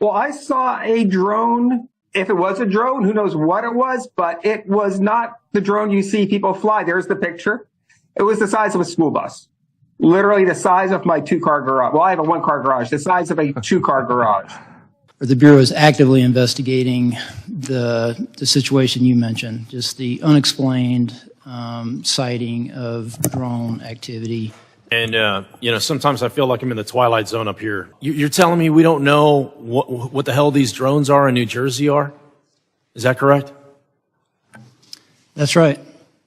Well, I saw a drone. If it was a drone, who knows what it was, but it was not the drone you see people fly. There's the picture. It was the size of a school bus. Literally the size of my two-car garage. Well, I have a one-car garage, the size of a two-car garage. The Bureau is actively investigating the situation you mentioned, just the unexplained sighting of drone activity. And, sometimes I feel like I'm in the Twilight Zone up here. You're telling me we don't know what the hell these drones are in New Jersey are? Is that correct? That's right.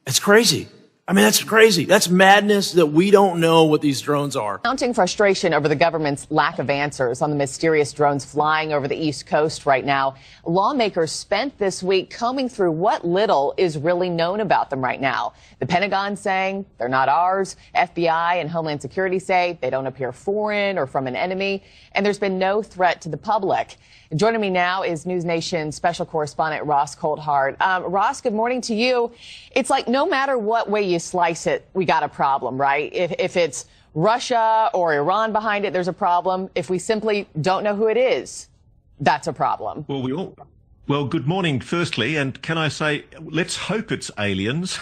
It's crazy. I mean, that's crazy. That's madness that we don't know what these drones are. Mounting frustration over the government's lack of answers on the mysterious drones flying over the East Coast right now. Lawmakers spent this week combing through what little is really known about them right now. The Pentagon saying they're not ours. FBI and Homeland Security say they don't appear foreign or from an enemy. And there's been no threat to the public. Joining me now is News Nation special correspondent Ross Coulthard. Ross, good morning to you. It's like no matter what way you slice it, we got a problem, right? If it's Russia or Iran behind it, there's a problem. If we simply don't know who it is, that's a problem. Well, good morning, firstly, and can I say, let's hope it's aliens,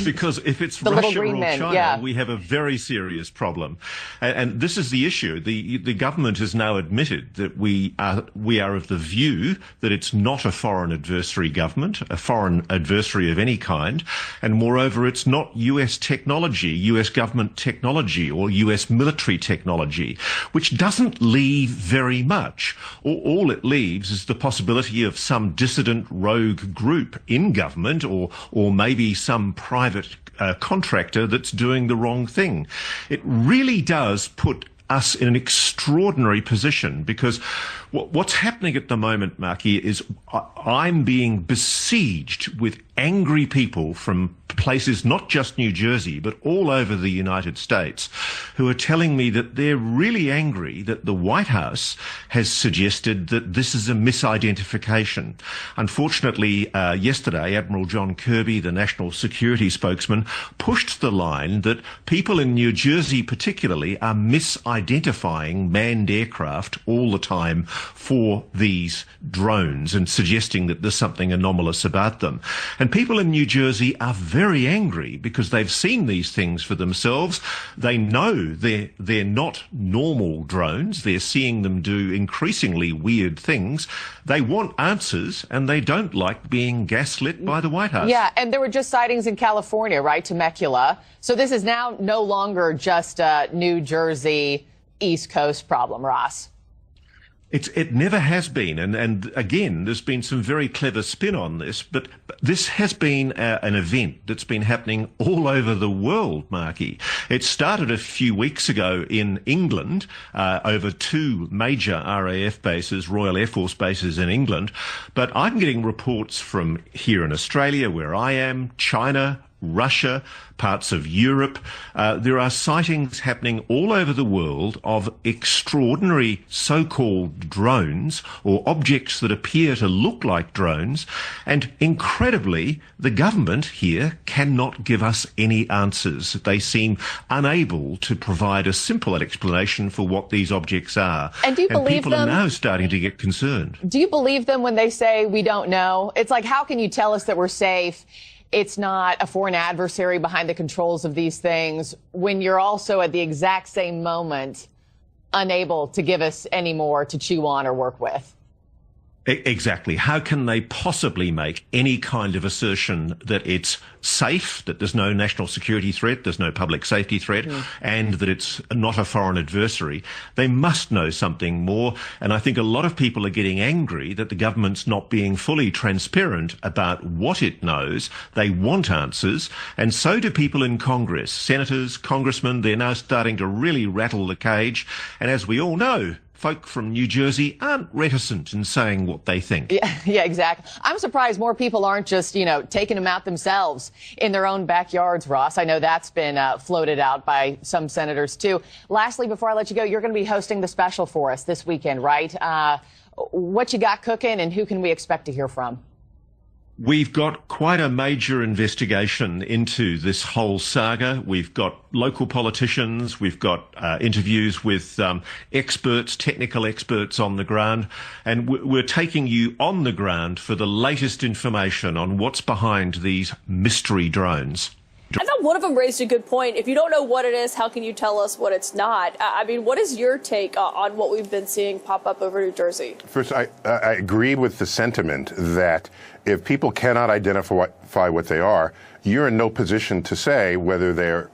because if it's Russia or China, we have a very serious problem. And this is the issue. The government has now admitted that we are of the view that it's not a foreign adversary government, a foreign adversary of any kind, and moreover, it's not US technology, US government technology, or US military technology, which doesn't leave very much. All it leaves is the possibility of some dissident rogue group in government or maybe some private contractor that's doing the wrong thing. It really does put us in an extraordinary position, because what's happening at the moment, Marky, is I'm being besieged with angry people from places not just New Jersey, but all over the United States, who are telling me that they're really angry that the White House has suggested that this is a misidentification. Unfortunately, yesterday, Admiral John Kirby, the national security spokesman, pushed the line that people in New Jersey particularly are misidentifying manned aircraft all the time for these drones and suggesting that there's something anomalous about them. And people in New Jersey are very angry because they've seen these things for themselves. They know they're not normal drones. They're seeing them do increasingly weird things. They want answers, and they don't like being gaslit by the White House. Yeah, and there were just sightings in California, right, Temecula. So this is now no longer just a New Jersey East Coast problem, Ross. It never has been, and again, there's been some very clever spin on this, but this has been an event that's been happening all over the world, Marky. It started a few weeks ago in England, over two major RAF bases, Royal Air Force bases in England, but I'm getting reports from here in Australia, where I am, China, Russia, parts of Europe. There are sightings happening all over the world of extraordinary so-called drones or objects that appear to look like drones. And incredibly, the government here cannot give us any answers. They seem unable to provide a simple explanation for what these objects are. And do you believe people them? Are now starting to get concerned. Do you believe them when they say we don't know? It's like, how can you tell us that we're safe? It's not a foreign adversary behind the controls of these things when you're also at the exact same moment unable to give us any more to chew on or work with. Exactly. How can they possibly make any kind of assertion that it's safe, that there's no national security threat, there's no public safety threat, and that it's not a foreign adversary? They must know something more. And I think a lot of people are getting angry that the government's not being fully transparent about what it knows. They want answers. And so do people in Congress. Senators, congressmen, they're now starting to really rattle the cage. And as we all know, folk from New Jersey aren't reticent in saying what they think. Yeah, exactly. I'm surprised more people aren't just, taking them out themselves in their own backyards, Ross. I know that's been floated out by some senators, too. Lastly, before I let you go, you're going to be hosting the special for us this weekend, right? What you got cooking, and who can we expect to hear from? We've got quite a major investigation into this whole saga. We've got local politicians. We've got interviews with experts, technical experts on the ground. And we're taking you on the ground for the latest information on what's behind these mystery drones. I thought one of them raised a good point. If you don't know what it is, how can you tell us what it's not? I mean, what is your take on what we've been seeing pop up over New Jersey? First, I agree with the sentiment that if people cannot identify what they are, you're in no position to say whether they are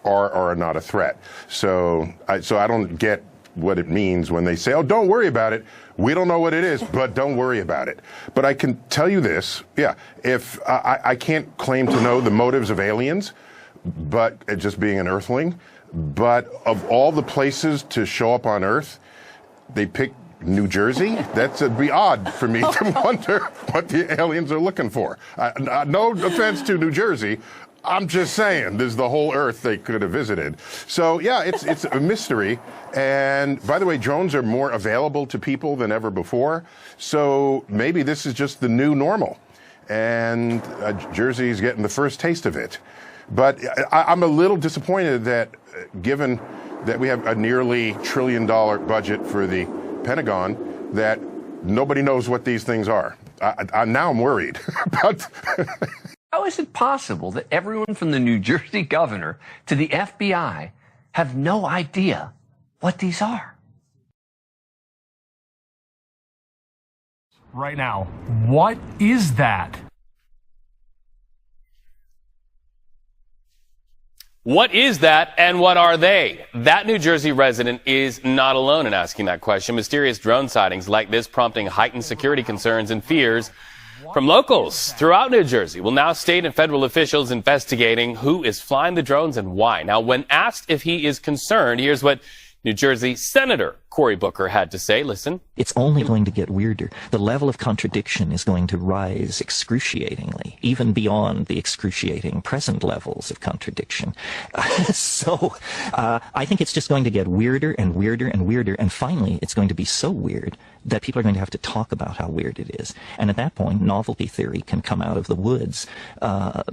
or are not a threat. So I don't get what it means when they say, oh, don't worry about it. We don't know what it is, but don't worry about it. But I can tell you this, if I can't claim to know the motives of aliens, but just being an earthling, but of all the places to show up on Earth, they pick New Jersey? That'd be odd for me to wonder what the aliens are looking for. No offense to New Jersey. I'm just saying, there's the whole Earth they could have visited. So, yeah, it's a mystery. And, by the way, drones are more available to people than ever before. So maybe this is just the new normal. And Jersey's getting the first taste of it. But I'm a little disappointed that, given that we have a nearly $1 trillion budget for the Pentagon, that nobody knows what these things are. Now I'm worried about... How is it possible that everyone from the New Jersey governor to the FBI have no idea what these are? Right now, what is that? What is that and what are they? That New Jersey resident is not alone in asking that question. Mysterious drone sightings like this prompting heightened security concerns and fears from locals throughout New Jersey. Well, now state and federal officials investigating who is flying the drones and why. Now, when asked if he is concerned, here's what New Jersey Senator Cory Booker had to say. Listen. It's only going to get weirder. The level of contradiction is going to rise excruciatingly, even beyond the excruciating present levels of contradiction. So I think it's just going to get weirder and weirder and weirder. And finally, it's going to be so weird that people are going to have to talk about how weird it is. And at that point, novelty theory can come out of the woods,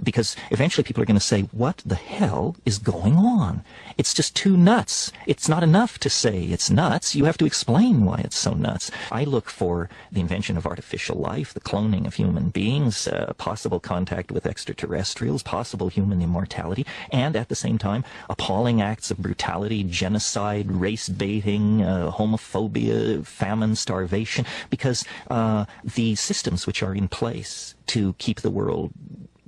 because eventually people are going to say, what the hell is going on? It's just too nuts. It's not enough to say it's nuts. You have to explain why it's so nuts. I look for the invention of artificial life, the cloning of human beings, possible contact with extraterrestrials, possible human immortality, and at the same time, appalling acts of brutality, genocide, race baiting, homophobia, famine, starvation, because the systems which are in place to keep the world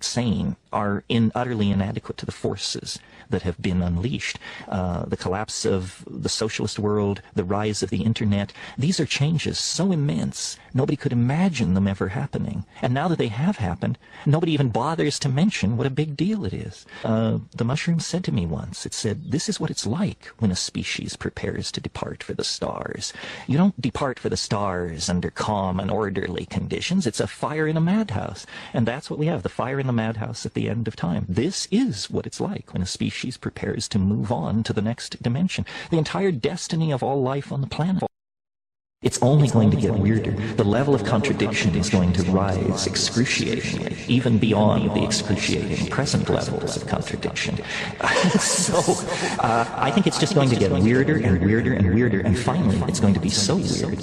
sane are utterly inadequate to the forces that have been unleashed. The collapse of the socialist world, the rise of the internet, these are changes so immense, nobody could imagine them ever happening. And now that they have happened, nobody even bothers to mention what a big deal it is. The mushroom said to me once, it said, this is what it's like when a species prepares to depart for the stars. You don't depart for the stars under calm and orderly conditions. It's a fire in a madhouse. And that's what we have, the fire in the madhouse at the end of time. This is what it's like when a species prepares to move on to the next dimension. The entire destiny of all life on the planet. It's only going to get weirder. The level of contradiction is going to rise excruciatingly, even beyond the excruciating present levels of contradiction. So I think it's just going to get weirder and weirder and weirder, and finally it's going to be so weird